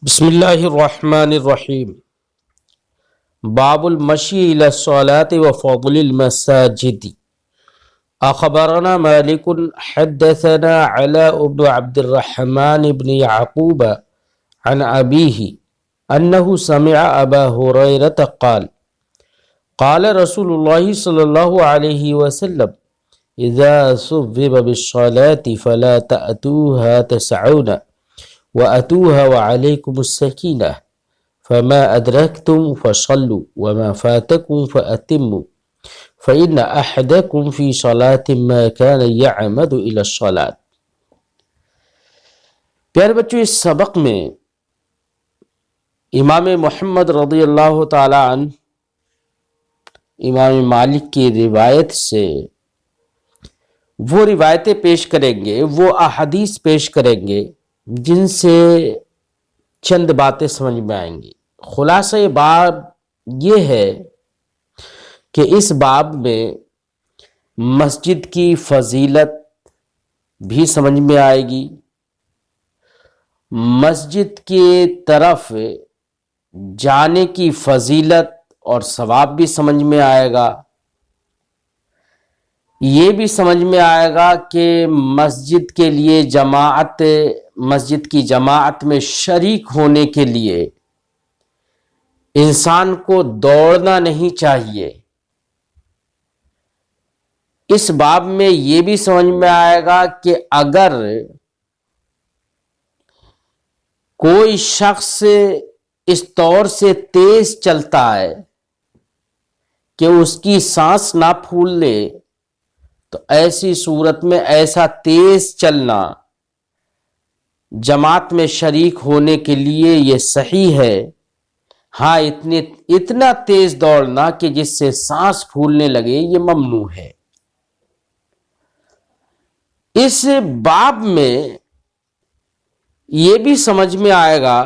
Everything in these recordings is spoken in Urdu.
بسم اللہ الرحمن الرحیم باب المشی الی الصلاة وفضل المساجد اخبرنا مالک حدثنا علاء بن عبد الرحمن بن يعقوب عن ابیہ انہ سمع ابا ہریرہ قال قال رسول اللہ صلی اللہ علیہ وسلم اذا ثوب بالصلاة فلا تأتوها تسعون وَأَتُوهَا وَعَلَيْكُمُ السَّكِينَةُ فَمَا أَدْرَكْتُمْ فَصَلُّوا وَمَا فَاتَكُمْ فَأَتِمُّوا فَإِنَّ أَحَدَكُمْ فِي صَلَاةٍ مَا كَانَ يَعْمَدُ إِلَى الصَّلَاةِ۔ پیارے بچوں، اس سبق میں امام محمد رضی اللہ تعالی عنہ امام مالک کی روایت سے وہ روایتیں پیش کریں گے، وہ احادیث پیش کریں گے جن سے چند باتیں سمجھ میں آئیں گی۔ خلاصہ باب یہ ہے کہ اس باب میں مسجد کی فضیلت بھی سمجھ میں آئے گی، مسجد کی طرف جانے کی فضیلت اور ثواب بھی سمجھ میں آئے گا، یہ بھی سمجھ میں آئے گا کہ مسجد کے لیے مسجد کی جماعت میں شریک ہونے کے لیے انسان کو دوڑنا نہیں چاہیے۔ اس باب میں یہ بھی سمجھ میں آئے گا کہ اگر کوئی شخص اس طور سے تیز چلتا ہے کہ اس کی سانس نہ پھول لے تو ایسی صورت میں ایسا تیز چلنا جماعت میں شریک ہونے کے لیے یہ صحیح ہے۔ ہاں، اتنا تیز دوڑنا کہ جس سے سانس پھولنے لگے یہ ممنوع ہے۔ اس باب میں یہ بھی سمجھ میں آئے گا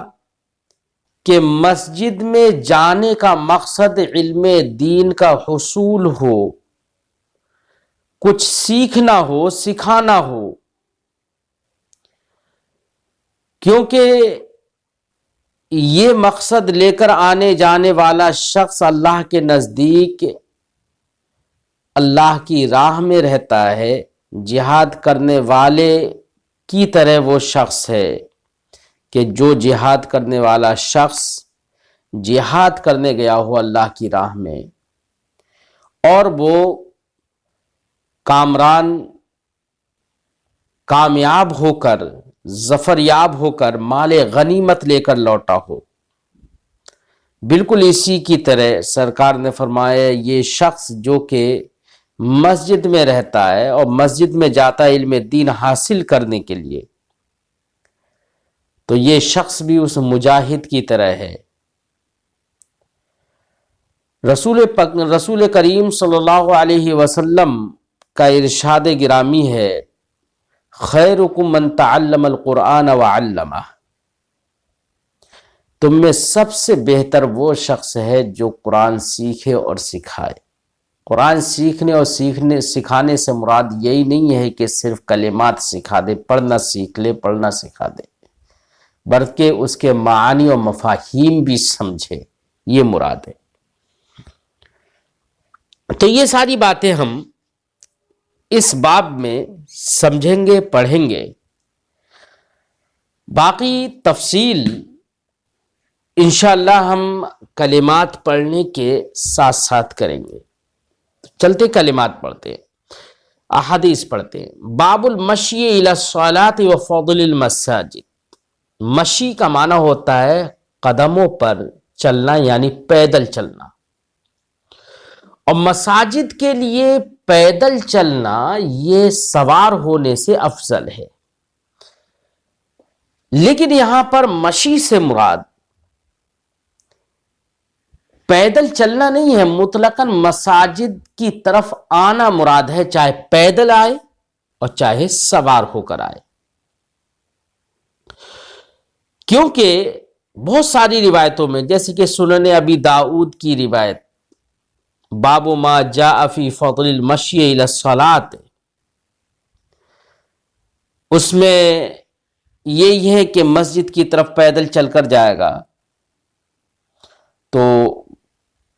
کہ مسجد میں جانے کا مقصد علم دین کا حصول ہو، کچھ سیکھنا ہو، سکھانا ہو، کیونکہ یہ مقصد لے کر آنے جانے والا شخص اللہ کے نزدیک اللہ کی راہ میں رہتا ہے، جہاد کرنے والے کی طرح وہ شخص ہے کہ جو جہاد کرنے والا شخص جہاد کرنے گیا ہو اللہ کی راہ میں اور وہ کامیاب ہو کر، ظفریاب ہو کر مال غنیمت لے کر لوٹا ہو۔ بالکل اسی کی طرح سرکار نے فرمایا یہ شخص جو کہ مسجد میں رہتا ہے اور مسجد میں جاتا ہے علم دین حاصل کرنے کے لیے، تو یہ شخص بھی اس مجاہد کی طرح ہے۔ رسول کریم صلی اللہ علیہ وسلم کا ارشاد گرامی ہے، خیرکم من تعلم القرآن وعلمہ، تم میں سب سے بہتر وہ شخص ہے جو قرآن سیکھے اور سکھائے۔ قرآن سیکھنے اور سکھانے سے مراد یہی نہیں ہے کہ صرف کلمات سکھا دے، پڑھنا سیکھ لے، پڑھنا سکھا دے، بلکہ اس کے معانی اور مفاہیم بھی سمجھے، یہ مراد ہے۔ تو یہ ساری باتیں ہم اس باب میں سمجھیں گے، پڑھیں گے، باقی تفصیل انشاءاللہ ہم کلمات پڑھنے کے ساتھ ساتھ کریں گے۔ چلتے کلمات پڑھتے ہیں، احادیث پڑھتے ہیں۔ باب المشی الی الصلاة وفضل المساجد۔ مشی کا معنی ہوتا ہے قدموں پر چلنا، یعنی پیدل چلنا، اور مساجد کے لیے پیدل چلنا یہ سوار ہونے سے افضل ہے۔ لیکن یہاں پر مشی سے مراد پیدل چلنا نہیں ہے، مطلقاً مساجد کی طرف آنا مراد ہے، چاہے پیدل آئے اور چاہے سوار ہو کر آئے۔ کیونکہ بہت ساری روایتوں میں، جیسے کہ سنن ابی داؤد کی روایت باب ما جاء فی فضل المشی الی الصلاۃ، اس میں یہ ہے کہ مسجد کی طرف پیدل چل کر جائے گا تو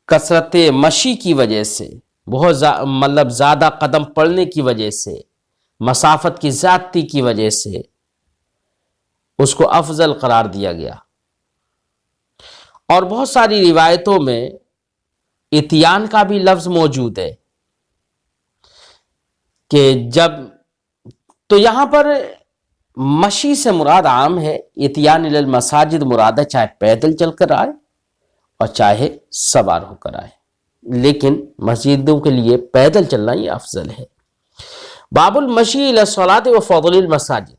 کثرت مشی کی وجہ سے، بہت مطلب زیادہ قدم پڑنے کی وجہ سے، مسافت کی زیادتی کی وجہ سے اس کو افضل قرار دیا گیا۔ اور بہت ساری روایتوں میں اتیان کا بھی لفظ موجود ہے کہ جب، تو یہاں پر مشی سے مراد عام ہے، اتیان الی المساجد مراد ہے چاہے پیدل چل کر آئے اور چاہے سوار ہو کر آئے، لیکن مسجدوں کے لیے پیدل چلنا یہ افضل ہے۔ باب المشی الی الصلاۃ و فضل المساجد،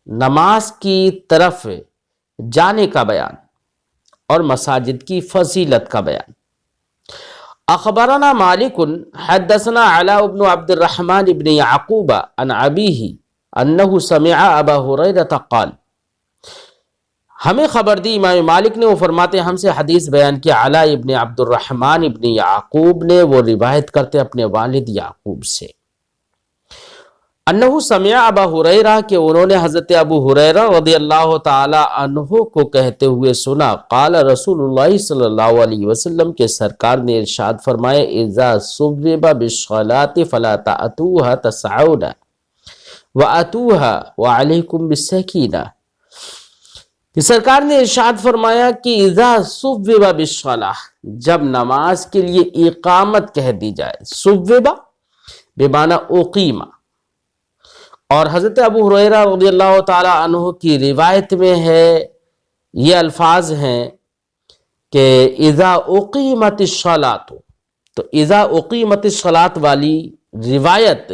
نماز کی طرف جانے کا بیان اور مساجد کی فضیلت کا بیان۔ اخبرنا مالک حدثنا علاء بن عبد الرحمن بن یعقوب عن ابیہ انہ سمع ابا ہریرہ قال، ہمیں خبر دی امام مالک نے، وہ فرماتے ہیں ہم سے حدیث بیان کیا علاء ابن عبد الرحمن ابن یعقوب نے، وہ روایت کرتے اپنے والد یعقوب سے، انہ سمع ابا ہریرہ کہ انہوں نے حضرت ابو ہریرہ رضی اللہ تعالی عنہ کو کہتے ہوئے سنا، قال رسول اللہ صلی اللہ علیہ وسلم کے سرکار نے ارشاد فرمائے، اذا صبب بالصلاة فلا تأتوها تسعون وأتوها وعلیکم بالسکینہ، کہ سرکار نے ارشاد فرمایا کہ اذا صبب بالصلاة، جب نماز کے لیے اقامت کہہ دی جائے، صبب بمعنی اقیمہ، اور حضرت ابو ہریرہ رضی اللہ تعالی عنہ کی روایت میں ہے، یہ الفاظ ہیں کہ اذا اقیمت الصلاۃ، تو اذا اقیمت الصلاۃ والی روایت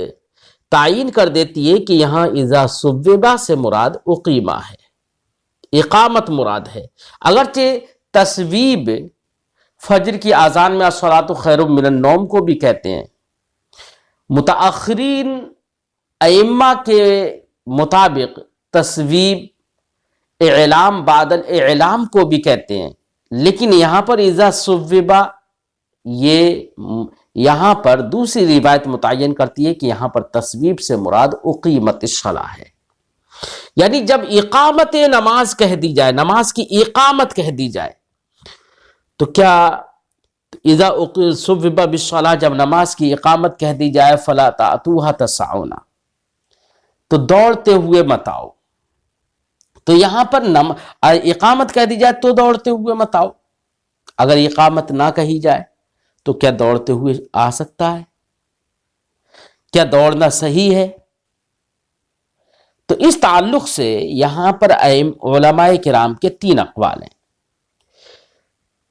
تعین کر دیتی ہے کہ یہاں اذا صببہ سے مراد اقیمہ ہے، اقامت مراد ہے، اگرچہ تصویب فجر کی اذان میں الصلاۃ خیر من النوم کو بھی کہتے ہیں، متاخرین ائمہ کے مطابق تصویب اعلام بعد الاعلام کو بھی کہتے ہیں، لیکن یہاں پر اذا صببہ، یہ یہاں پر دوسری روایت متعین کرتی ہے کہ یہاں پر تصویب سے مراد اقیمت الصلاۃ ہے، یعنی جب اقامت نماز کہہ دی جائے، نماز کی اقامت کہہ دی جائے، تو کیا اذا صبب بالصلاۃ، جب نماز کی اقامت کہہ دی جائے، فلا تأتوها تسعون، تو دوڑتے ہوئے مت آؤ، تو یہاں پر اقامت کہہ دی جائے تو دوڑتے ہوئے مت آؤ، اگر اقامت نہ کہی جائے تو کیا دوڑتے ہوئے آ سکتا ہے؟ کیا دوڑنا صحیح ہے؟ تو اس تعلق سے یہاں پر علماء کرام کے 3 اقوال ہیں۔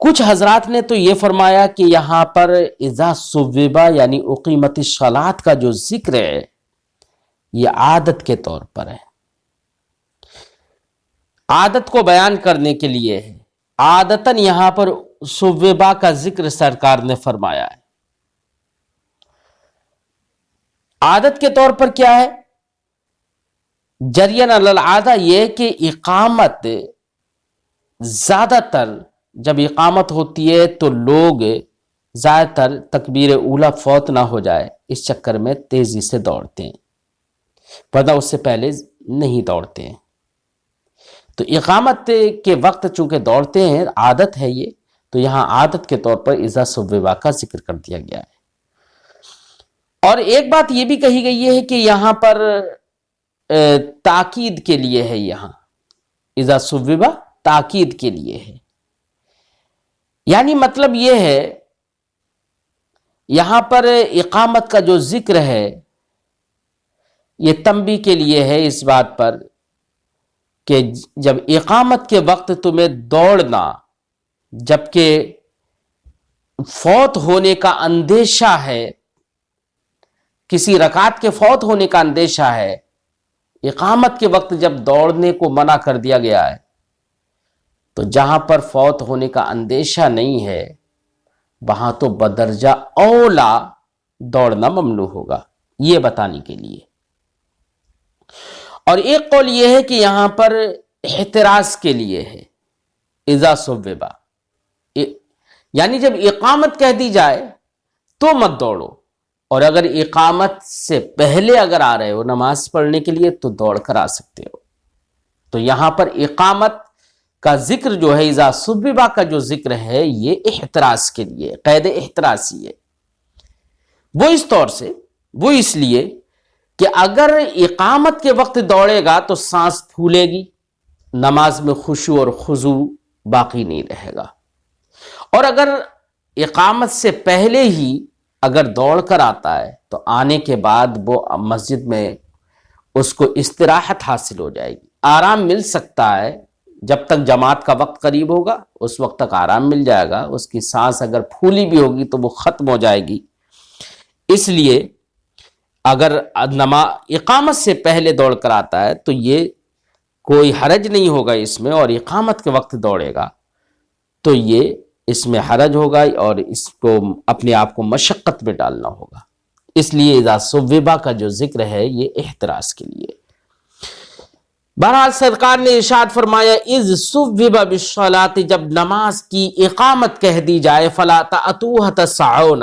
کچھ حضرات نے تو یہ فرمایا کہ یہاں پر اذا صببہ یعنی اقیمت الصلاۃ کا جو ذکر ہے یہ عادت کے طور پر ہے، عادت کو بیان کرنے کے لیے ہے، عادتاً یہاں پر صببہ کا ذکر سرکار نے فرمایا ہے۔ عادت کے طور پر کیا ہے؟ جریان علی العادہ، یہ کہ اقامت زیادہ تر جب اقامت ہوتی ہے تو لوگ زیادہ تر تکبیر اولا فوت نہ ہو جائے اس چکر میں تیزی سے دوڑتے ہیں، ورنہ اس سے پہلے نہیں دوڑتے ہیں۔ تو اقامت کے وقت چونکہ دوڑتے ہیں، عادت ہے یہ، تو یہاں عادت کے طور پر اذا صببہ کا ذکر کر دیا گیا ہے۔ اور ایک بات یہ بھی کہی گئی ہے کہ یہاں پر تاکید کے لیے ہے، یہاں اذا صببہ تاکید کے لیے ہے، یعنی مطلب یہ ہے یہاں پر اقامت کا جو ذکر ہے یہ تنبیہ کے لیے ہے اس بات پر کہ جب اقامت کے وقت تمہیں دوڑنا، جبکہ فوت ہونے کا اندیشہ ہے، کسی رکعت کے فوت ہونے کا اندیشہ ہے، اقامت کے وقت جب دوڑنے کو منع کر دیا گیا ہے، تو جہاں پر فوت ہونے کا اندیشہ نہیں ہے وہاں تو بدرجہ اولا دوڑنا ممنوع ہوگا، یہ بتانے کے لیے۔ اور ایک قول یہ ہے کہ یہاں پر احتراز کے لیے ہے اذا صببہ، یعنی جب اقامت کہہ دی جائے تو مت دوڑو، اور اگر اقامت سے پہلے اگر آ رہے ہو نماز پڑھنے کے لیے تو دوڑ کر آ سکتے ہو۔ تو یہاں پر اقامت کا ذکر جو ہے، اذا صببا کا جو ذکر ہے، یہ احتراز کے لیے، قید احترازی ہے۔ وہ اس طور سے، وہ اس لیے کہ اگر اقامت کے وقت دوڑے گا تو سانس پھولے گی، نماز میں خشوع اور خضوع باقی نہیں رہے گا۔ اور اگر اقامت سے پہلے ہی اگر دوڑ کر آتا ہے تو آنے کے بعد وہ مسجد میں اس کو استراحت حاصل ہو جائے گی، آرام مل سکتا ہے۔ جب تک جماعت کا وقت قریب ہوگا اس وقت تک آرام مل جائے گا، اس کی سانس اگر پھولی بھی ہوگی تو وہ ختم ہو جائے گی۔ اس لیے اگر اقامت سے پہلے دوڑ کر آتا ہے تو یہ کوئی حرج نہیں ہوگا اس میں، اور اقامت کے وقت دوڑے گا تو یہ اس میں حرج ہوگا اور اس کو اپنے آپ کو مشقت میں ڈالنا ہوگا۔ اس لیے اذا صوبہ کا جو ذکر ہے یہ احتراز کے لیے۔ بہرحال سرکار نے ارشاد فرمایا اذ صوبہ بالصلاۃ، جب نماز کی اقامت کہہ دی جائے، فلا تأتوها تسعون،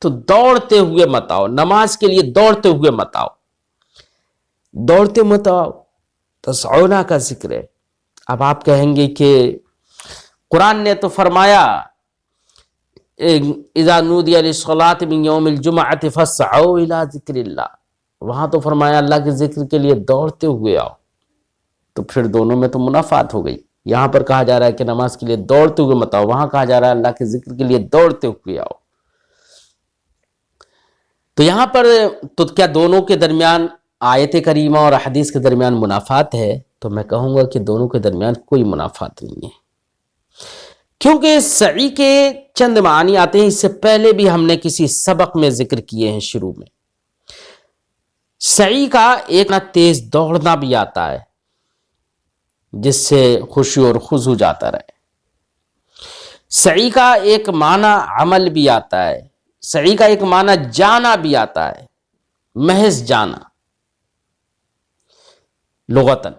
تو دوڑتے ہوئے مت آؤ، نماز کے لیے دوڑتے ہوئے مت آؤ، دوڑتے مت آؤ، تسعون کا ذکر ہے۔ اب آپ کہیں گے کہ قرآن نے تو فرمایا اذا نودی للصلاۃ من یوم الجمعۃ فاسعوا الی ذکر اللہ، وہاں تو فرمایا اللہ کے ذکر کے لیے دوڑتے ہوئے آؤ، تو پھر دونوں میں تو منافات ہو گئی۔ یہاں پر کہا جا رہا ہے کہ نماز کے لیے دوڑتے ہوئے مت آؤ، وہاں کہا جا رہا ہے اللہ کے ذکر کے لیے دوڑتے ہوئے آؤ۔ تو یہاں پر تو کیا دونوں کے درمیان، آیت کریمہ اور حدیث کے درمیان منافات ہے؟ تو میں کہوں گا کہ دونوں کے درمیان کوئی منافات نہیں ہے، کیونکہ سعی کے چند معنی آتے ہیں، اس سے پہلے بھی ہم نے کسی سبق میں ذکر کیے ہیں شروع میں۔ سعی کا ایک تیز دوڑنا بھی آتا ہے جس سے خشوع اور خضوع جاتا رہے۔ سعی کا ایک معنی عمل بھی آتا ہے، سعی کا ایک معنی جانا بھی آتا ہے، محض جانا لغتاً۔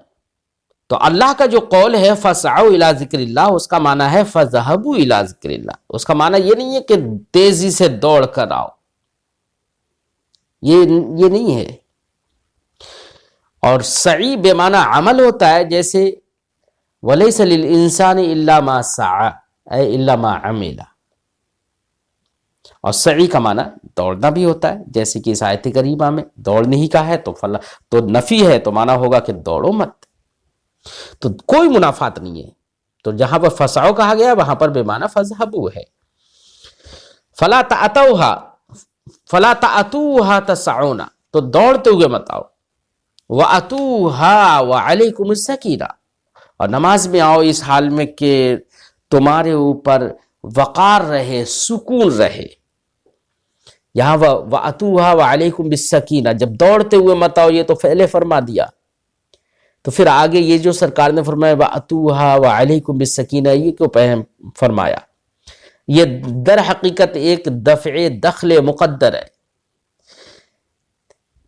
تو اللہ کا جو قول ہے فَاسْعَوْا إِلَىٰ ذِكْرِ اللَّهِ، اس کا معنی ہے فَذْهَبُوا إِلَىٰ ذِكْرِ اللَّهِ۔ اس کا معنی یہ نہیں ہے کہ تیزی سے دوڑ کر آؤ، یہ نہیں ہے۔ اور سعی بے معنی عمل ہوتا ہے، جیسے وَلَيْسَ لِلْإِنسَانِ إِلَّا مَا سَعَىٰ اے إِلَّا مَا عَمِلَ۔ اور سعی کا معنی دوڑنا بھی ہوتا ہے، جیسے کہ اس آیت کریمہ میں دوڑ نہیں کہا ہے تو نفی ہے، تو معنی ہوگا کہ دوڑو مت، تو کوئی منافات نہیں ہے۔ تو جہاں پر فسعوا کہا گیا وہاں پر بے معنی فذهبوا ہے۔ فلا تأتوها تسعون، تو دوڑتے ہوئے مت آؤ، وَأَتُوهَا وَعَلَيْكُمُ السَّكِينَةُ، اور نماز میں آؤ اس حال میں کہ تمہارے اوپر وقار رہے، سکون رہے۔ یہاں وَأَتُوهَا وَعَلَيْكُمْ بِالسَّكِينَةِ، جب دوڑتے ہوئے مت آؤ یہ تو پہلے فرما دیا، تو پھر آگے یہ جو سرکار نے فرمایا وَأَتُوهَا وَعَلَيْكُمْ بِالسَّكِينَةِ، یہ کیوں فرمایا؟ یہ در حقیقت ایک دفع دخل مقدر ہے۔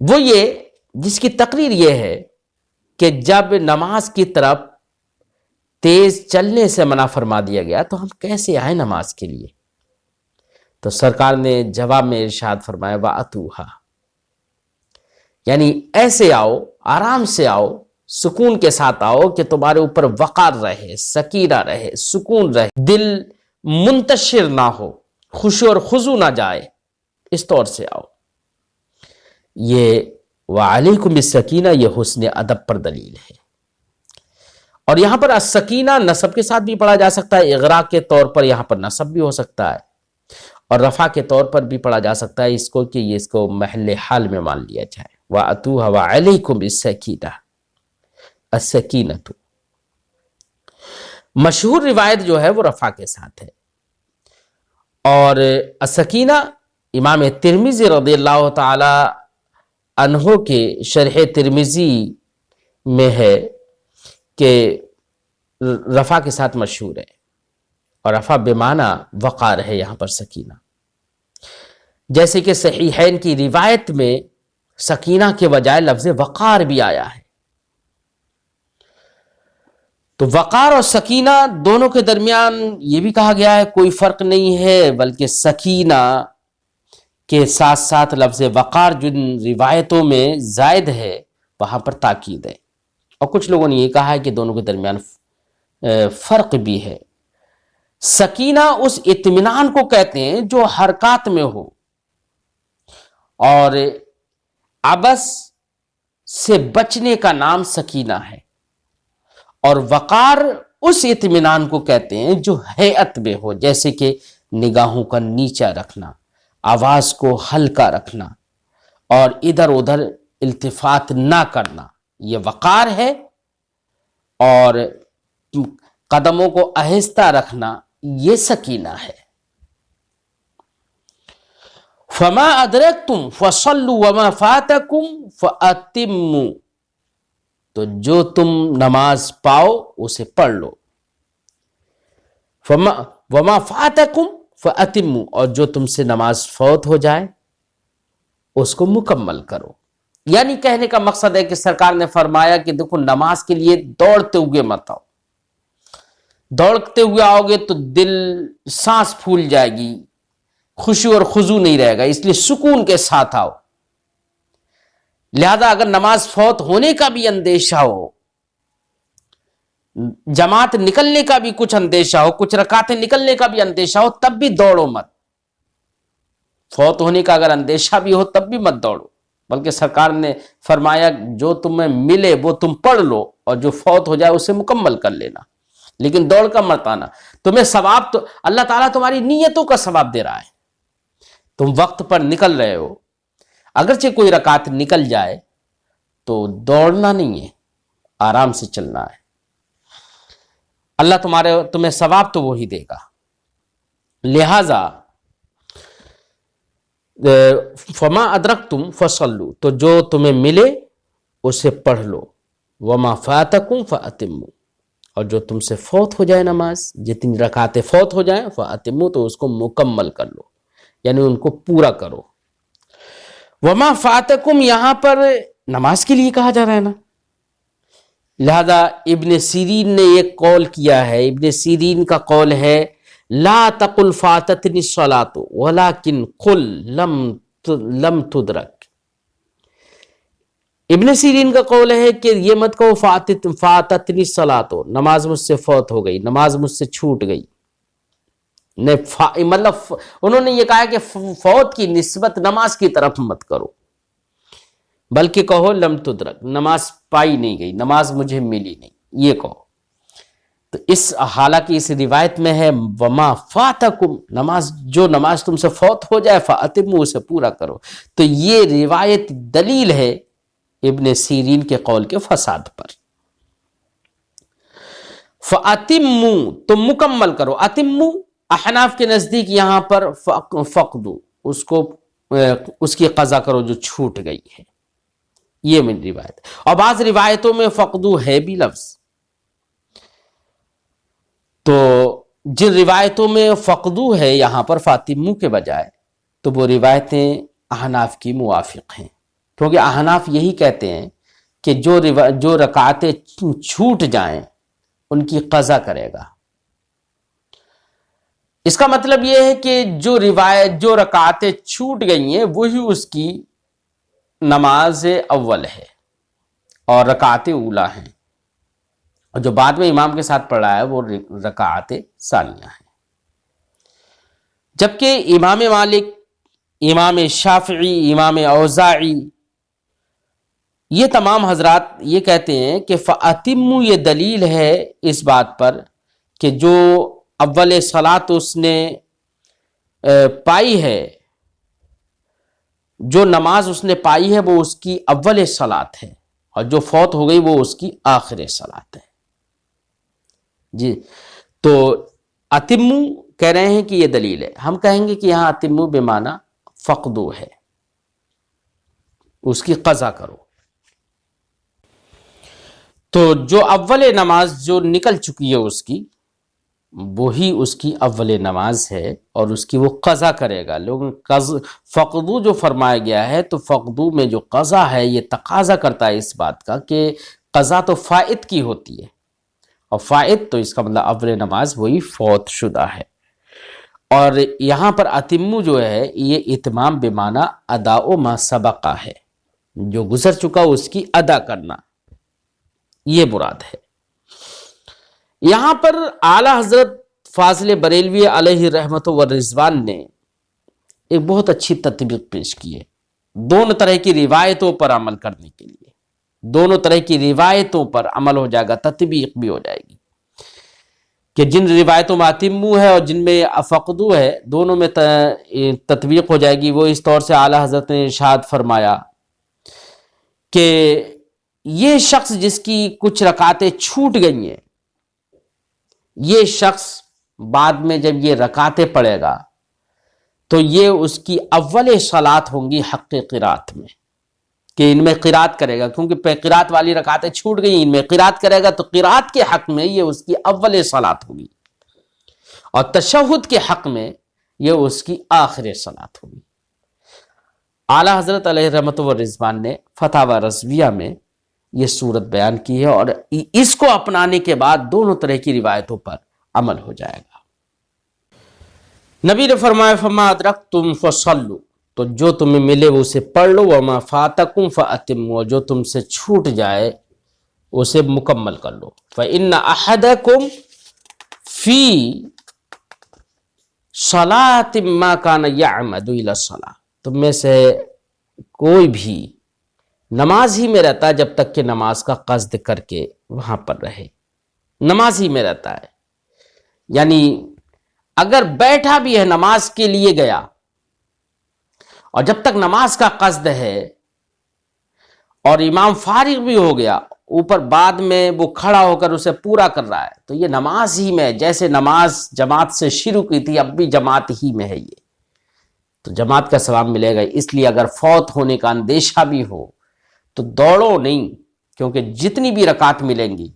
وہ یہ جس کی تقریر یہ ہے کہ جب نماز کی طرف تیز چلنے سے منع فرما دیا گیا تو ہم کیسے آئیں نماز کے لیے؟ تو سرکار نے جواب میں ارشاد فرمایا وَأَتُوهَا، یعنی ایسے آؤ، آرام سے آؤ، سکون کے ساتھ آؤ کہ تمہارے اوپر وقار رہے، سکینہ رہے، سکون رہے، دل منتشر نہ ہو، خشوع اور خضوع نہ جائے، اس طور سے آؤ۔ یہ وَعَلَيْكُمْ بِالسَّكِينَةِ، یہ حسن ادب پر دلیل ہے۔ اور یہاں پر السکینہ نصب کے ساتھ بھی پڑھا جا سکتا ہے، اغراء کے طور پر یہاں پر نصب بھی ہو سکتا ہے، اور رفع کے طور پر بھی پڑھا جا سکتا ہے، اس کو کہ یہ اس کو محل حال میں مان لیا جائے۔ وَأَتُوهَا وَعَلَيْكُمْ بِالسَّكِينَةِ، السکینۃ۔ مشہور روایت جو ہے وہ رفع کے ساتھ ہے، اور السکینہ امام ترمذی رضی اللہ تعالی عنہ کے شرح ترمذی میں ہے کہ رفع کے ساتھ مشہور ہے، اور رفع بمعنی وقار ہے یہاں پر سکینہ، جیسے کہ صحیحین کی روایت میں سکینہ کے بجائے لفظ وقار بھی آیا ہے۔ تو وقار اور سکینہ دونوں کے درمیان یہ بھی کہا گیا ہے کوئی فرق نہیں ہے، بلکہ سکینہ کے ساتھ ساتھ لفظ وقار جن روایتوں میں زائد ہے وہاں پر تاکید ہے۔ اور کچھ لوگوں نے یہ کہا ہے کہ دونوں کے درمیان فرق بھی ہے۔ سکینہ اس اطمینان کو کہتے ہیں جو حرکات میں ہو، اور عبث سے بچنے کا نام سکینہ ہے، اور وقار اس اطمینان کو کہتے ہیں جو ہیئت میں ہو، جیسے کہ نگاہوں کا نیچا رکھنا، آواز کو ہلکا رکھنا، اور ادھر ادھر التفات نہ کرنا، یہ وقار ہے۔ اور قدموں کو آہستہ رکھنا، یہ سکینہ ہے۔ فما ادرکتم فصلوا وما فاتکم فاتموا، تو جو تم نماز پاؤ اسے پڑھ لو، وما فاتکم فاتموا، اور جو تم سے نماز فوت ہو جائے اس کو مکمل کرو۔ یعنی کہنے کا مقصد ہے کہ سرکار نے فرمایا کہ دیکھو نماز کے لیے دوڑتے ہوئے مت آؤ، دوڑتے ہوئے آؤ گے تو دل سانس پھول جائے گی، خشوع اور خضوع نہیں رہے گا، اس لیے سکون کے ساتھ آؤ۔ لہذا اگر نماز فوت ہونے کا بھی اندیشہ ہو، جماعت نکلنے کا بھی کچھ اندیشہ ہو، کچھ رکعتیں نکلنے کا بھی اندیشہ ہو، تب بھی دوڑو مت۔ فوت ہونے کا اگر اندیشہ بھی ہو تب بھی مت دوڑو، بلکہ سرکار نے فرمایا جو تمہیں ملے وہ تم پڑھ لو، اور جو فوت ہو جائے اسے مکمل کر لینا، لیکن دوڑ کر مت آنا۔ تمہیں ثواب تو اللہ تعالیٰ تمہاری نیتوں کا ثواب دے رہا ہے، تم وقت پر نکل رہے ہو، اگرچہ کوئی رکعت نکل جائے تو دوڑنا نہیں ہے، آرام سے چلنا ہے، اللہ تمہیں ثواب تو وہی دے گا۔ لہذا فما ادرکتم فصلوا، تو جو تمہیں ملے اسے پڑھ لو، وما فاتکم فاتموا، اور جو تم سے فوت ہو جائے نماز، جتنی رکعتیں فوت ہو جائیں فاتموا، تو اس کو مکمل کر لو، یعنی ان کو پورا کرو۔ وما فاتکم یہاں پر نماز کے لیے کہا جا رہا ہے نا، لہذا ابن سیرین نے ایک قول کیا ہے، ابن سیرین کا قول ہے لا تقل فاتتنی الصلاۃ ولکن قل لم تدرک۔ ابن سیرین کا قول ہے کہ یہ مت کہو فاتتنی الصلاۃ، نماز مجھ سے فوت ہو گئی، نماز مجھ سے چھوٹ گئی، مطلب انہوں نے یہ کہا کہ فوت کی نسبت نماز کی طرف مت کرو، بلکہ کہو لم تدرک، نماز پائی نہیں گئی، نماز مجھے ملی نہیں، یہ کہو۔ تو حالانکہ اس روایت میں ہے وما فاتکم، جو نماز تم سے فوت ہو جائے فاتموا، اسے پورا کرو۔ تو یہ روایت دلیل ہے ابن سیرین کے قول کے فساد پر۔ فاتموا، تم مکمل کرو، اتموا احناف کے نزدیک یہاں پر فقدو، اس کی قضا کرو جو چھوٹ گئی ہے، یہ میری روایت۔ اور بعض روایتوں میں فقدو ہے بھی لفظ، تو جن روایتوں میں فقدو ہے یہاں پر فاتمو کے بجائے، تو وہ روایتیں احناف کی موافق ہیں، کیونکہ احناف یہی کہتے ہیں کہ جو رکعتیں چھوٹ جائیں ان کی قضا کرے گا۔ اس کا مطلب یہ ہے کہ جو رکعتیں چھوٹ گئی ہیں وہی اس کی نماز اول ہے اور رکعت اولا ہیں، اور جو بعد میں امام کے ساتھ پڑھا ہے وہ رکعت ثانیہ ہیں۔ جبکہ امام مالک، امام شافعی، امام اوزاعی، یہ تمام حضرات یہ کہتے ہیں کہ فَأَتِمُّ، یہ دلیل ہے اس بات پر کہ جو اول صلاۃ اس نے پائی ہے، جو نماز اس نے پائی ہے وہ اس کی اول صلاۃ ہے، اور جو فوت ہو گئی وہ اس کی آخر صلاۃ ہے۔ جی، تو اتمو کہہ رہے ہیں کہ یہ دلیل ہے۔ ہم کہیں گے کہ یہاں اتمو بمعنی فقدو ہے، اس کی قضا کرو۔ تو جو اول نماز جو نکل چکی ہے اس کی، وہی اس کی اول نماز ہے اور اس کی وہ قضا کرے گا۔ فقدو جو فرمایا گیا ہے، تو فقدو میں جو قضا ہے یہ تقاضا کرتا ہے اس بات کا کہ قضا تو فائت کی ہوتی ہے، اور فائت تو اس کا مطلب اول نماز وہی فوت شدہ ہے۔ اور یہاں پر اتمو جو ہے یہ اتمام بمعنی ادا ما سبقہ ہے، جو گزر چکا اس کی ادا کرنا۔ یہ مراد ہے۔ یہاں پر اعلیٰ حضرت فاضل بریلوی علیہ رحمت و رضوان نے ایک بہت اچھی تطبیق پیش کی ہے دونوں طرح کی روایتوں پر عمل کرنے کے لیے۔ دونوں طرح کی روایتوں پر عمل ہو جائے گا، تطبیق بھی ہو جائے گی کہ جن روایتوں میں اتمو ہے اور جن میں افقدو ہے، دونوں میں تطبیق ہو جائے گی۔ وہ اس طور سے اعلیٰ حضرت نے ارشاد فرمایا کہ یہ شخص جس کی کچھ رکعتیں چھوٹ گئی ہیں، یہ شخص بعد میں جب یہ رکعتیں پڑھے گا تو یہ اس کی اول صلات ہوں گی حق قرات میں، کہ ان میں قرات کرے گا، کیونکہ قرات والی رکعتیں چھوٹ گئی، ان میں قرات کرے گا تو قرات کے حق میں یہ اس کی اول صلات ہوگی، اور تشہد کے حق میں یہ اس کی آخر صلات ہوگی۔ اعلیٰ حضرت علیہ رحمت و رضوان نے فتاوی رضویہ میں یہ صورت بیان کی ہے، اور اس کو اپنانے کے بعد دونوں طرح کی روایتوں پر عمل ہو جائے گا۔ نبی نے فرمایا فما ادرکتم فصلوا، تو جو تمہیں ملے وہ اسے پڑھ لو، وما فاتکم فاتموا، جو تم سے چھوٹ جائے اسے مکمل کر لو۔ فإن أحدكم فی صلاة ما كان يعمد إلى الصلاة، تم میں سے کوئی بھی نماز ہی میں رہتا ہے جب تک کہ نماز کا قصد کر کے وہاں پر رہے، نماز ہی میں رہتا ہے، یعنی اگر بیٹھا بھی ہے نماز کے لیے گیا، اور جب تک نماز کا قصد ہے اور امام فارغ بھی ہو گیا، اوپر بعد میں وہ کھڑا ہو کر اسے پورا کر رہا ہے، تو یہ نماز ہی میں، جیسے نماز جماعت سے شروع کی تھی اب بھی جماعت ہی میں ہے، یہ تو جماعت کا ثواب ملے گا۔ اس لیے اگر فوت ہونے کا اندیشہ بھی ہو تو دوڑو نہیں، کیونکہ جتنی بھی رکعت ملیں گی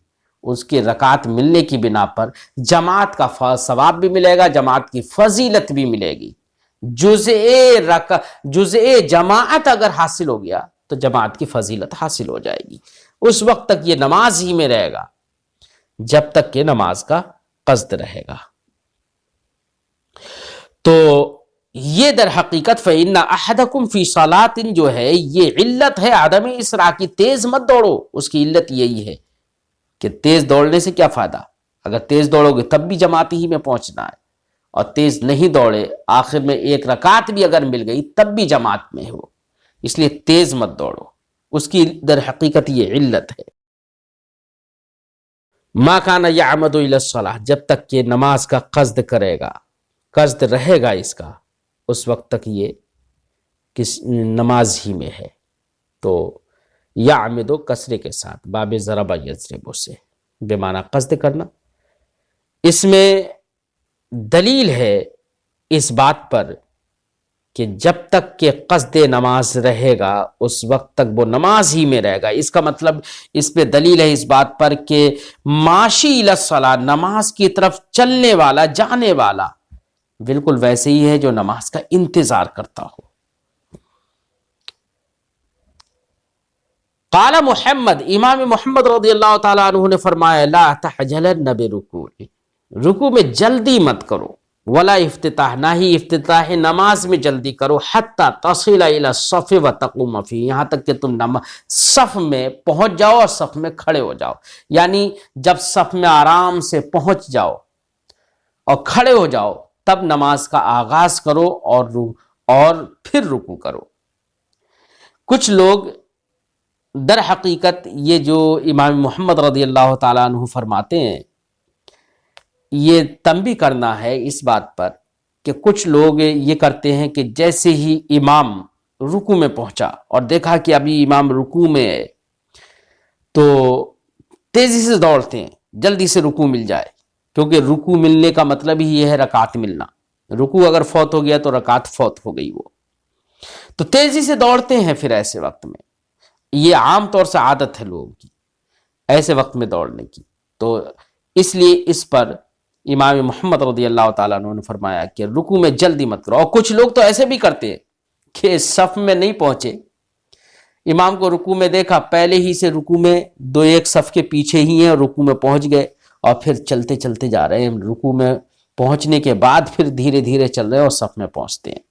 اس کی رکعت ملنے کی بنا پر جماعت کا ثواب بھی ملے گا، جماعت کی فضیلت بھی ملے گی۔ جزء جماعت اگر حاصل ہو گیا تو جماعت کی فضیلت حاصل ہو جائے گی۔ اس وقت تک یہ نماز ہی میں رہے گا جب تک کہ نماز کا قصد رہے گا۔ تو یہ در حقیقت فإن أحدكم فی صلاۃ جو ہے یہ علت ہے عدم اسراء کی، تیز مت دوڑو، اس کی علت یہی ہے کہ تیز دوڑنے سے کیا فائدہ، اگر تیز دوڑو گے تب بھی جماعت ہی میں پہنچنا ہے، اور تیز نہیں دوڑے آخر میں ایک رکعت بھی اگر مل گئی تب بھی جماعت میں ہو، اس لیے تیز مت دوڑو، اس کی در حقیقت یہ علت ہے۔ ما کان یعمد الی الصلاۃ، جب تک کہ نماز کا قصد کرے گا، قصد رہے گا اس کا، اس وقت تک یہ نماز ہی میں ہے۔ تو یعمدو کسرے کے ساتھ، باب ضرب یضرب سے بے معنی قصد کرنا، اس میں دلیل ہے اس بات پر کہ جب تک کہ قصد نماز رہے گا اس وقت تک وہ نماز ہی میں رہے گا۔ اس کا مطلب اس پہ دلیل ہے اس بات پر کہ ماشی الی الصلاۃ، نماز کی طرف چلنے والا، جانے والا بالکل ویسے ہی ہے جو نماز کا انتظار کرتا ہو۔ قال محمد، امام محمد رضی اللہ تعالیٰ عنہ نے فرمایا لا تحجلن برکوع، رکوع میں جلدی مت کرو، ولا افتتاح، نہ ہی افتتاح نماز میں جلدی کرو، حتی تصل الی الصف وتقوم فیہ، یہاں تک کہ تم صف میں پہنچ جاؤ اور صف میں کھڑے ہو جاؤ، یعنی جب صف میں آرام سے پہنچ جاؤ اور کھڑے ہو جاؤ تب نماز کا آغاز کرو اور پھر رکوع کرو۔ کچھ لوگ در حقیقت یہ جو امام محمد رضی اللہ تعالیٰ عنہ فرماتے ہیں، یہ تنبیہ کرنا ہے اس بات پر کہ کچھ لوگ یہ کرتے ہیں کہ جیسے ہی امام رکوع میں پہنچا اور دیکھا کہ ابھی امام رکوع میں ہے تو تیزی سے دوڑتے ہیں جلدی سے رکوع مل جائے، کیونکہ رکوع ملنے کا مطلب ہی یہ ہے رکعت ملنا، رکوع اگر فوت ہو گیا تو رکعت فوت ہو گئی، وہ تو تیزی سے دوڑتے ہیں۔ پھر ایسے وقت میں یہ عام طور سے عادت ہے لوگوں کی ایسے وقت میں دوڑنے کی، تو اس لیے اس پر امام محمد رضی اللہ تعالیٰ عنہ نے فرمایا کہ رکوع میں جلدی مت کرو۔ اور کچھ لوگ تو ایسے بھی کرتے ہیں کہ صف میں نہیں پہنچے، امام کو رکوع میں دیکھا، پہلے ہی سے رکوع میں دو ایک صف کے پیچھے ہی ہیں، رکوع میں پہنچ گئے اور پھر چلتے چلتے جا رہے ہیں، رکوع میں پہنچنے کے بعد پھر دھیرے دھیرے چل رہے ہیں اور صف میں پہنچتے ہیں۔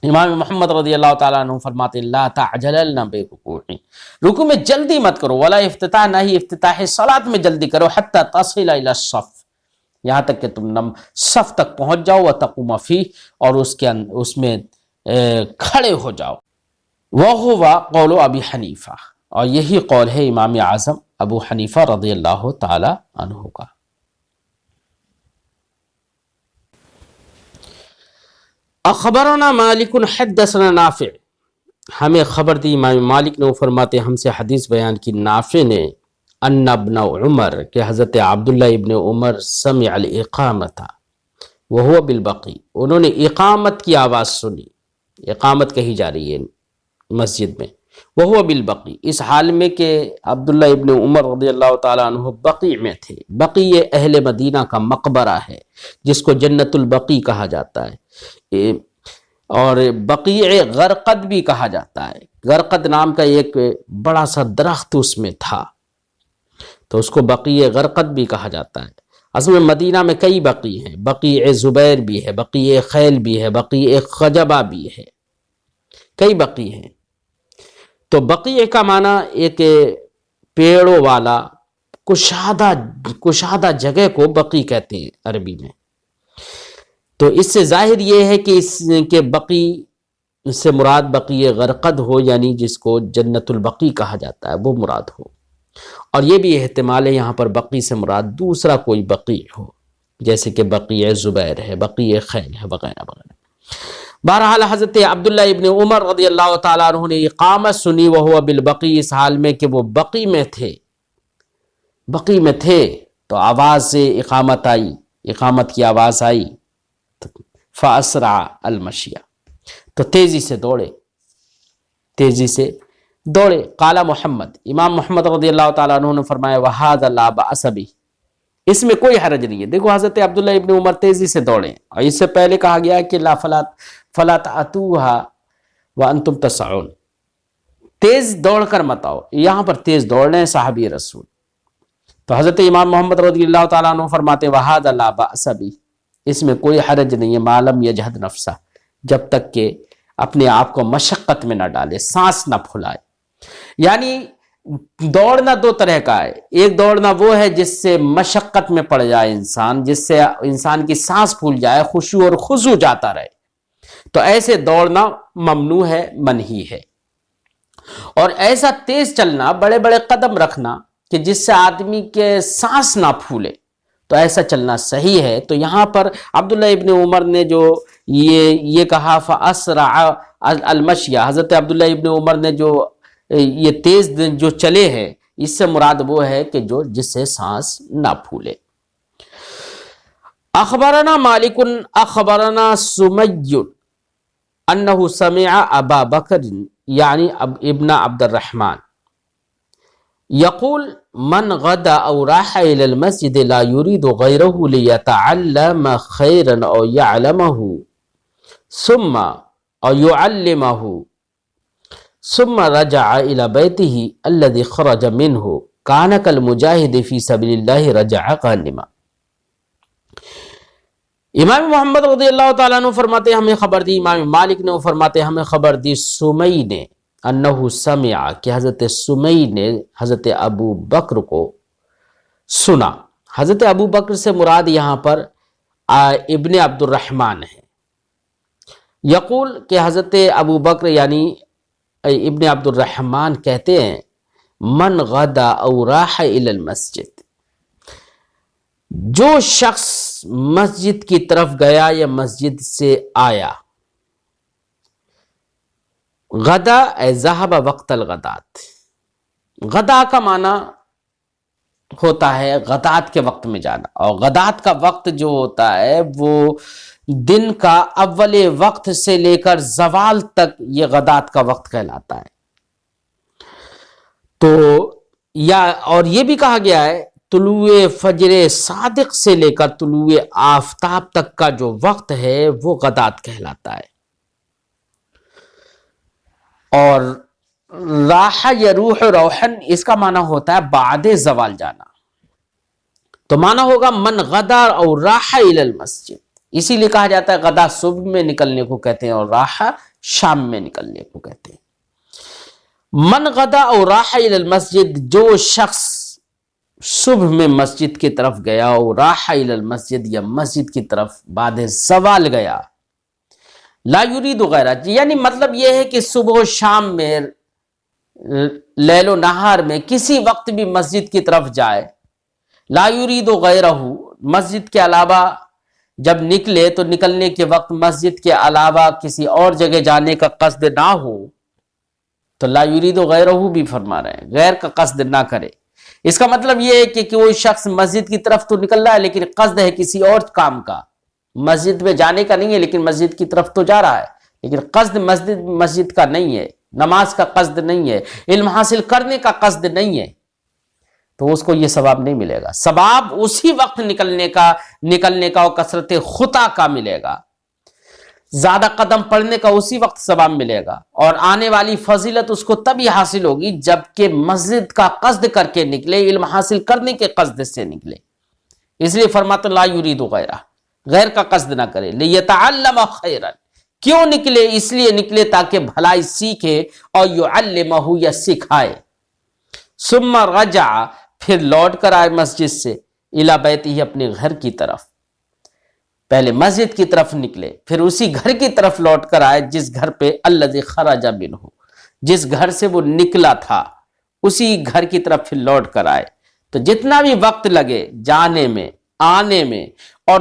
امام محمد رضی اللہ تعالیٰ عنہ فرماتے لا تعجلن برکوع، رکوع میں جلدی مت کرو، ولا افتتاح، نہ ہی افتتاح صلاۃ میں جلدی کرو، حتی تصل الی الصف، یہاں تک کہ تم صف تک پہنچ جاؤ، وتقوم فیہ، اور اس میں کھڑے ہو جاؤ۔ وہو قول ابی حنیفہ، اور یہی قول ہے امام اعظم ابو حنیفہ رضی اللہ تعالی عنہ کا۔ اخبرنا مالک حدثنا نافع، ہمیں خبر دی امام مالک نے، وہ فرماتے ہم سے حدیث بیان کی نافع نے، ان ابن عمر، کہ حضرت عبداللہ ابن عمر سمع الاقامت وہو بالبقی، انہوں نے اقامت کی آواز سنی، اقامت کہی جا رہی ہے مسجد میں، وہو بالبقی، اس حال میں کہ عبداللہ ابن عمر رضی اللہ تعالیٰ عنہ بقیع میں تھے۔ بقیع اہل مدینہ کا مقبرہ ہے جس کو جنت البقیع کہا جاتا ہے، اور بقیع غرقد بھی کہا جاتا ہے۔ غرقد نام کا ایک بڑا سا درخت اس میں تھا، تو اس کو بقیع غرقد بھی کہا جاتا ہے۔ اصل میں مدینہ میں کئی بقیع ہیں، بقیع زبیر بھی ہے، بقیع خیل بھی ہے، بقیع خجبہ بھی ہے، کئی بقیع ہیں۔ تو بقیع کا معنی ایک پیڑوں والا کشادہ جگہ کو بقیع کہتے ہیں عربی میں۔ تو اس سے ظاہر یہ ہے کہ اس کے بقیع سے مراد بقیع غرقد ہو، یعنی جس کو جنت البقیع کہا جاتا ہے، وہ مراد ہو، اور یہ بھی احتمال ہے یہاں پر بقیع سے مراد دوسرا کوئی بقیع ہو، جیسے کہ بقیع زبیر ہے، بقیع خیل ہے، وغیرہ وغیرہ۔ بہرحال حضرت عبداللہ ابن عمر رضی اللہ تعالیٰ عنہ نے اقامت سنی، وہو بالبقیع، اس حال میں کہ وہ بقیع میں تھے، بقیع میں تھے، تو آواز سے اقامت آئی، اقامت کی آواز آئی، فاسرع المشیہ، تو تیزی سے دوڑے، تیزی سے دوڑے۔ قال محمد، امام محمد رضی اللہ تعالیٰ عنہ نے فرمایا وہذا لا بأس بہ، اس میں کوئی حرج نہیں ہے۔ دیکھو حضرت عبداللہ ابن عمر تیزی سے دوڑے، اور اس سے پہلے کہا گیا کہ لا فلا تأتوها وانتم تسعون، تیز دوڑ کر مت آؤ، یہاں پر تیز دوڑنے ہیں صحابی رسول۔ تو حضرت امام محمد رضی اللہ تعالیٰ عنہ فرماتے وہذا لا بأس بہ، اس میں کوئی حرج نہیں ہے، ما لم یجہد نفسہ، جب تک کہ اپنے آپ کو مشقت میں نہ ڈالے، سانس نہ پھلائے۔ یعنی دوڑنا دو طرح کا ہے، ایک دوڑنا وہ ہے جس سے مشقت میں پڑ جائے انسان، جس سے انسان کی سانس پھول جائے، خشوع اور خضوع جاتا رہے، تو ایسے دوڑنا ممنوع ہے، منہی ہے۔ اور ایسا تیز چلنا، بڑے بڑے قدم رکھنا کہ جس سے آدمی کے سانس نہ پھولے، تو ایسا چلنا صحیح ہے۔ تو یہاں پر عبداللہ ابن عمر نے جو یہ کہا فاسرع المشیہ، حضرت عبداللہ ابن عمر نے جو یہ تیز جو چلے ہیں، اس سے مراد وہ ہے کہ جو جس سے سانس نہ پھولے۔ اخبرنا مالک اخبرنا سمی انہ سمع ابا بکر یعنی ابن عبد الرحمن یقول من غدا او راح الى المسجد لا يريد غيره ليتعلم خيرا او يعلمه ثم او يعلمه ثم رجع الى بيته الذي خرج منه كان كالمجاهد في سبيل الله رجع غانما۔ امام محمد رضی اللہ تعالیٰ عنہ فرماتے ہمیں خبر دی، امام مالک نے فرماتے ہمیں خبر دی سمی نے، انہو سمع، کہ حضرت سمی نے حضرت ابو بکر کو سنا۔ حضرت ابو بکر سے مراد یہاں پر ابن عبد الرحمن ہے۔ یقول کہ حضرت ابو بکر یعنی ابن عبد الرحمن کہتے ہیں من غدا او راح الى المسجد، جو شخص مسجد کی طرف گیا یا مسجد سے آیا، غدا اے ذہب وقت الغدات، غدا کا معنی ہوتا ہے غدات کے وقت میں جانا، اور غدات کا وقت جو ہوتا ہے وہ دن کا اول وقت سے لے کر زوال تک یہ غدات کا وقت کہلاتا ہے۔ تو اور یہ بھی کہا گیا ہے طلوع فجر صادق سے لے کر طلوع آفتاب تک کا جو وقت ہے وہ غدات کہلاتا ہے۔ اور راح یا روح روحن اس کا معنی ہوتا ہے بعد زوال جانا، تو معنی ہوگا من غدا او راح الی المسجد، اسی لیے کہا جاتا ہے غدا صبح میں نکلنے کو کہتے ہیں اور راحہ شام میں نکلنے کو کہتے ہیں۔ من غدا او راح الی المسجد، جو شخص صبح میں مسجد کی طرف گیا اور راح الی المسجد یا مسجد کی طرف بعد زوال گیا، لا یرید غیرہ، یعنی مطلب یہ ہے کہ صبح و شام میں لیل و نہار میں کسی وقت بھی مسجد کی طرف جائے، لا یرید غیرہ، مسجد کے علاوہ جب نکلے تو نکلنے کے وقت مسجد کے علاوہ کسی اور جگہ جانے کا قصد نہ ہو، تو لا یرید غیرہ بھی فرما رہے ہیں، غیر کا قصد نہ کرے۔ اس کا مطلب یہ ہے کہ کوئی شخص مسجد کی طرف تو نکل رہا ہے لیکن قصد ہے کسی اور کام کا، مسجد میں جانے کا نہیں ہے لیکن مسجد کی طرف تو جا رہا ہے، لیکن قصد مسجد کا نہیں ہے، نماز کا قصد نہیں ہے، علم حاصل کرنے کا قصد نہیں ہے، تو اس کو یہ ثواب نہیں ملے گا۔ ثواب اسی وقت نکلنے کا اور کثرت خطا کا ملے گا، زیادہ قدم پڑھنے کا اسی وقت ثواب ملے گا، اور آنے والی فضیلت اس کو تبھی حاصل ہوگی جبکہ مسجد کا قصد کر کے نکلے، علم حاصل کرنے کے قصد سے نکلے۔ اس لیے فرماتا لا یرید غیرہ، غیر کا قصد نہ کرے۔ لیتعلم خیرا، کیوں نکلے؟ اس لیے نکلے تاکہ بھلائی سیکھے، اور یعلمہ، یا سکھائے۔ ثم رجع، پھر لوٹ کر آئے مسجد سے، الی بیتہ، اپنے گھر کی طرف۔ پہلے مسجد کی طرف نکلے، پھر اسی گھر کی طرف لوٹ کر آئے جس گھر پہ الذی خرج منہ، جس گھر سے وہ نکلا تھا، اسی گھر کی طرف پھر لوٹ کر آئے۔ تو جتنا بھی وقت لگے جانے میں، آنے میں، اور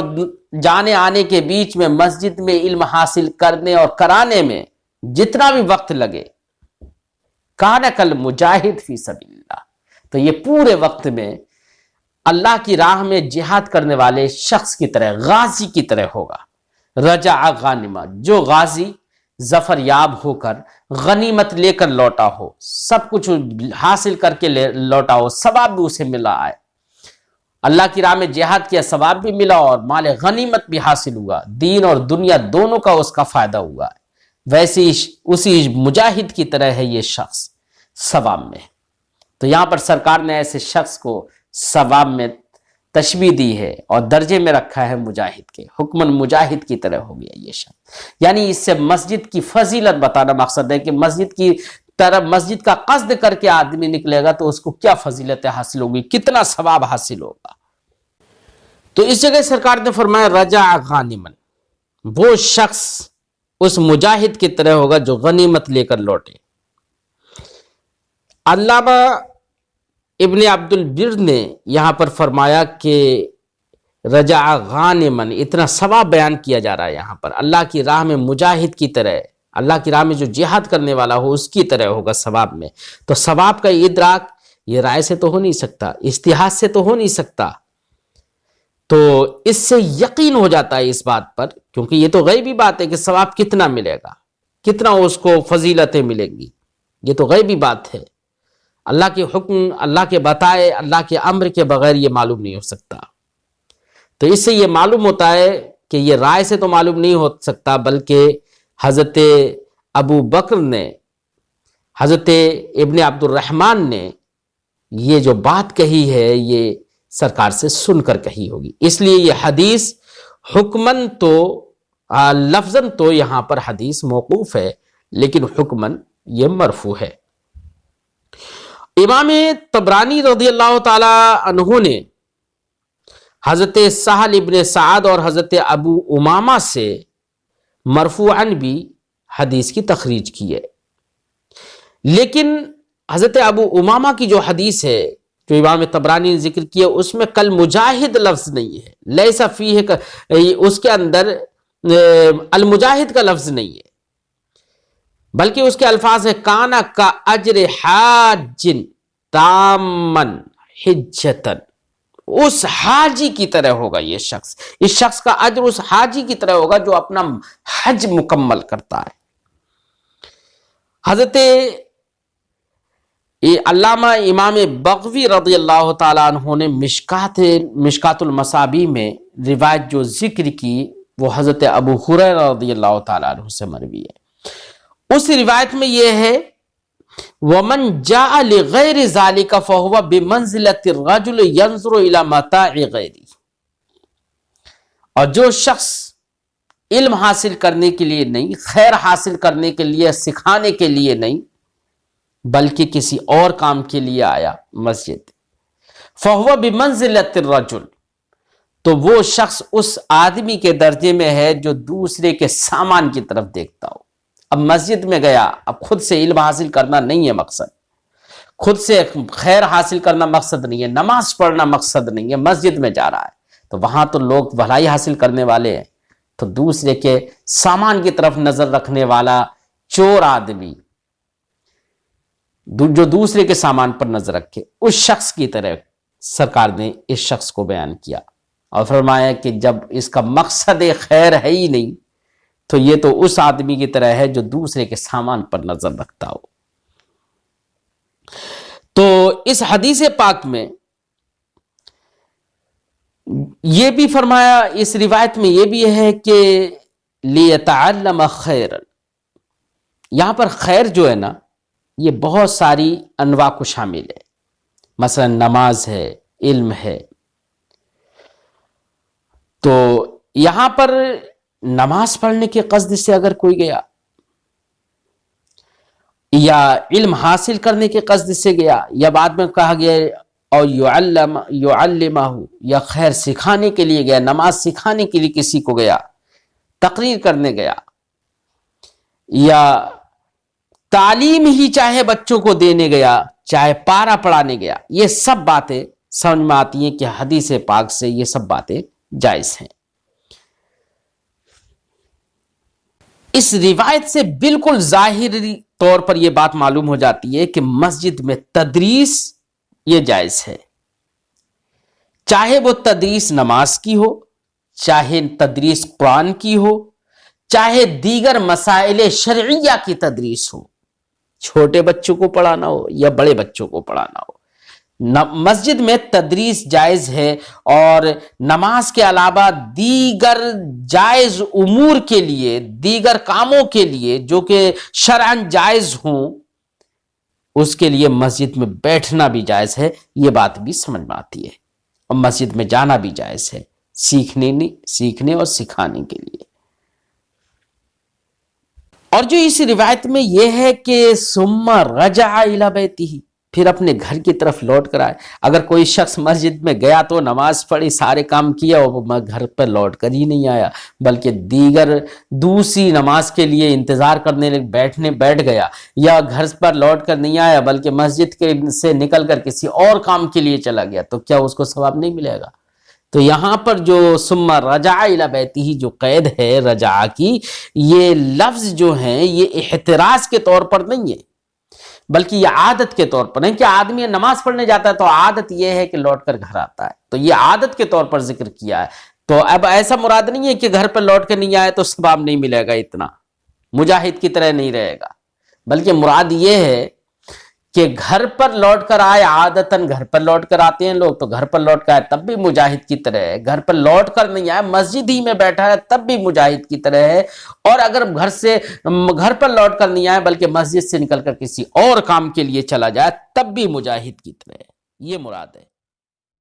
جانے آنے کے بیچ میں مسجد میں علم حاصل کرنے اور کرانے میں جتنا بھی وقت لگے، کان کالمجاہد فی سبیل اللہ، تو یہ پورے وقت میں اللہ کی راہ میں جہاد کرنے والے شخص کی طرح، غازی کی طرح ہوگا۔ رجع غانما، جو غازی ظفر یاب ہو کر غنیمت لے کر لوٹا ہو، سب کچھ حاصل کر کے لوٹا ہو، ثواب بھی اسے ملا ہے، اللہ کی راہ میں جہاد کیا، ثواب بھی ملا اور مال غنیمت بھی حاصل ہوا، دین اور دنیا دونوں کا اس کا فائدہ ہوا ہے۔ ویسے اسی مجاہد کی طرح ہے یہ شخص ثواب میں۔ تو یہاں پر سرکار نے ایسے شخص کو ثواب میں تشبیہ دی ہے اور درجے میں رکھا ہے مجاہد کے، حکمن مجاہد کی طرح ہو گیا یہ شخص۔ یعنی اس سے مسجد کی فضیلت بتانا مقصد ہے کہ مسجد کی طرف، مسجد کا قصد کر کے آدمی نکلے گا تو اس کو کیا فضیلتیں حاصل ہوگی، کتنا ثواب حاصل ہوگا۔ تو اس جگہ سرکار نے فرمایا رجع غانما، وہ شخص اس مجاہد کی طرح ہوگا جو غنیمت لے کر لوٹے۔ علامہ ابن عبد البر نے یہاں پر فرمایا کہ رجع غانما، اتنا ثواب بیان کیا جا رہا ہے یہاں پر، اللہ کی راہ میں مجاہد کی طرح، اللہ کی راہ میں جو جہاد کرنے والا ہو اس کی طرح ہوگا ثواب میں۔ تو ثواب کا ادراک یہ رائے سے تو ہو نہیں سکتا، اجتہاد سے تو ہو نہیں سکتا، تو اس سے یقین ہو جاتا ہے اس بات پر، کیونکہ یہ تو غیبی بات ہے کہ ثواب کتنا ملے گا، کتنا اس کو فضیلتیں ملیں گی، یہ تو غیبی بات ہے۔ اللہ کے حکم، اللہ کے بتائے، اللہ کے امر کے بغیر یہ معلوم نہیں ہو سکتا۔ تو اس سے یہ معلوم ہوتا ہے کہ یہ رائے سے تو معلوم نہیں ہو سکتا، بلکہ حضرت ابو بکر نے، حضرت ابن عبد الرحمن نے یہ جو بات کہی ہے یہ سرکار سے سن کر کہی ہوگی۔ اس لیے یہ حدیث حکمن تو لفظاً تو یہاں پر حدیث موقوف ہے، لیکن حکمن یہ مرفوع ہے۔ امام طبرانی رضی اللہ تعالی عنہ نے حضرت سہل ابن سعد اور حضرت ابو امامہ سے مرفوعاً بھی حدیث کی تخریج کی ہے، لیکن حضرت ابو امامہ کی جو حدیث ہے جو امام طبرانی نے ذکر کیا اس میں کل مجاہد لفظ نہیں ہے، لیس فیہ، اس کے اندر المجاہد کا لفظ نہیں ہے، بلکہ اس کے الفاظ ہے کانا کا اجر حاج تامن حجتن، اس حاجی کی طرح ہوگا یہ شخص، اس شخص کا اجر اس حاجی کی طرح ہوگا جو اپنا حج مکمل کرتا ہے۔ حضرت علامہ امام بغوی رضی اللہ تعالیٰ عنہ نے مشکات المصابیح میں روایت جو ذکر کی وہ حضرت ابو ہریرہ رضی اللہ تعالیٰ عنہ سے مروی ہے۔ اس روایت میں یہ ہے وَمَنْ جَاءَ لِغَيْرِ ذَلِكَ فَهُوَ بِمَنْزِلَةِ الرَّجُلِ يَنْظُرُ إِلَى مَتَاعِ غَيْرِهِ، اور جو شخص علم حاصل کرنے کے لیے نہیں، خیر حاصل کرنے کے لیے، سکھانے کے لیے نہیں، بلکہ کسی اور کام کے لیے آیا مسجد، فَهُوَ بِمَنزِلَةِ الرَّجُلِ، تو وہ شخص اس آدمی کے درجے میں ہے جو دوسرے کے سامان کی طرف دیکھتا ہو۔ اب مسجد میں گیا، اب خود سے علم حاصل کرنا نہیں ہے مقصد، خود سے خیر حاصل کرنا مقصد نہیں ہے، نماز پڑھنا مقصد نہیں ہے، مسجد میں جا رہا ہے تو وہاں تو لوگ بھلائی حاصل کرنے والے ہیں، تو دوسرے کے سامان کی طرف نظر رکھنے والا چور آدمی جو دوسرے کے سامان پر نظر رکھے، اس شخص کی طرح سرکار نے اس شخص کو بیان کیا اور فرمایا کہ جب اس کا مقصد خیر ہے ہی نہیں تو یہ تو اس آدمی کی طرح ہے جو دوسرے کے سامان پر نظر رکھتا ہو۔ تو اس حدیث پاک میں یہ بھی فرمایا، اس روایت میں یہ بھی ہے کہ لِيَتَعَلَّمَ خَيْرًا، یہاں پر خیر جو ہے نا یہ بہت ساری انواع کو شامل ہے، مثلا نماز ہے، علم ہے، تو یہاں پر نماز پڑھنے کے قصد سے اگر کوئی گیا یا علم حاصل کرنے کے قصد سے گیا، یا بعد میں کہا گیا اور یعلمہ، یا خیر سکھانے کے لیے گیا، نماز سکھانے کے لیے کسی کو گیا، تقریر کرنے گیا، یا تعلیم ہی چاہے بچوں کو دینے گیا، چاہے پارا پڑھانے گیا، یہ سب باتیں سمجھ میں آتی ہیں کہ حدیث پاک سے یہ سب باتیں جائز ہیں۔ اس روایت سے بالکل ظاہری طور پر یہ بات معلوم ہو جاتی ہے کہ مسجد میں تدریس یہ جائز ہے، چاہے وہ تدریس نماز کی ہو، چاہے تدریس قرآن کی ہو، چاہے دیگر مسائل شرعیہ کی تدریس ہو، چھوٹے بچوں کو پڑھانا ہو یا بڑے بچوں کو پڑھانا ہو، مسجد میں تدریس جائز ہے، اور نماز کے علاوہ دیگر جائز امور کے لیے، دیگر کاموں کے لیے جو کہ شرعاً جائز ہوں، اس کے لیے مسجد میں بیٹھنا بھی جائز ہے، یہ بات بھی سمجھ میں آتی ہے، اور مسجد میں جانا بھی جائز ہے سیکھنے اور سکھانے کے لیے۔ اور جو اس روایت میں یہ ہے کہ ثم رجع الی بیتہ، پھر اپنے گھر کی طرف لوٹ کر آئے، اگر کوئی شخص مسجد میں گیا تو نماز پڑھی، سارے کام کیا، اور وہ گھر پر لوٹ کر ہی نہیں آیا بلکہ دوسری نماز کے لیے انتظار کرنے بیٹھ گیا، یا گھر پر لوٹ کر نہیں آیا بلکہ مسجد کے سے نکل کر کسی اور کام کے لیے چلا گیا، تو کیا اس کو ثواب نہیں ملے گا؟ تو یہاں پر جو ثم رجع الی بیتہ جو قید ہے رجع کی، یہ لفظ جو ہیں یہ احتراز کے طور پر نہیں ہے بلکہ یہ عادت کے طور پر ہے، کہ آدمی نماز پڑھنے جاتا ہے تو عادت یہ ہے کہ لوٹ کر گھر آتا ہے، تو یہ عادت کے طور پر ذکر کیا ہے۔ تو اب ایسا مراد نہیں ہے کہ گھر پر لوٹ کر نہیں آئے تو ثواب نہیں ملے گا، اتنا مجاہد کی طرح نہیں رہے گا، بلکہ مراد یہ ہے کہ گھر پر لوٹ کر آئے، عادتاً گھر پر لوٹ کر آتے ہیں لوگ، تو گھر پر لوٹ کر آئے تب بھی مجاہد کی طرح ہے، گھر پر لوٹ کر نہیں آئے مسجد ہی میں بیٹھا ہے تب بھی مجاہد کی طرح ہے، اور اگر گھر پر لوٹ کر نہیں آئے بلکہ مسجد سے نکل کر کسی اور کام کے لیے چلا جائے تب بھی مجاہد کی طرح ہے، یہ مراد ہے۔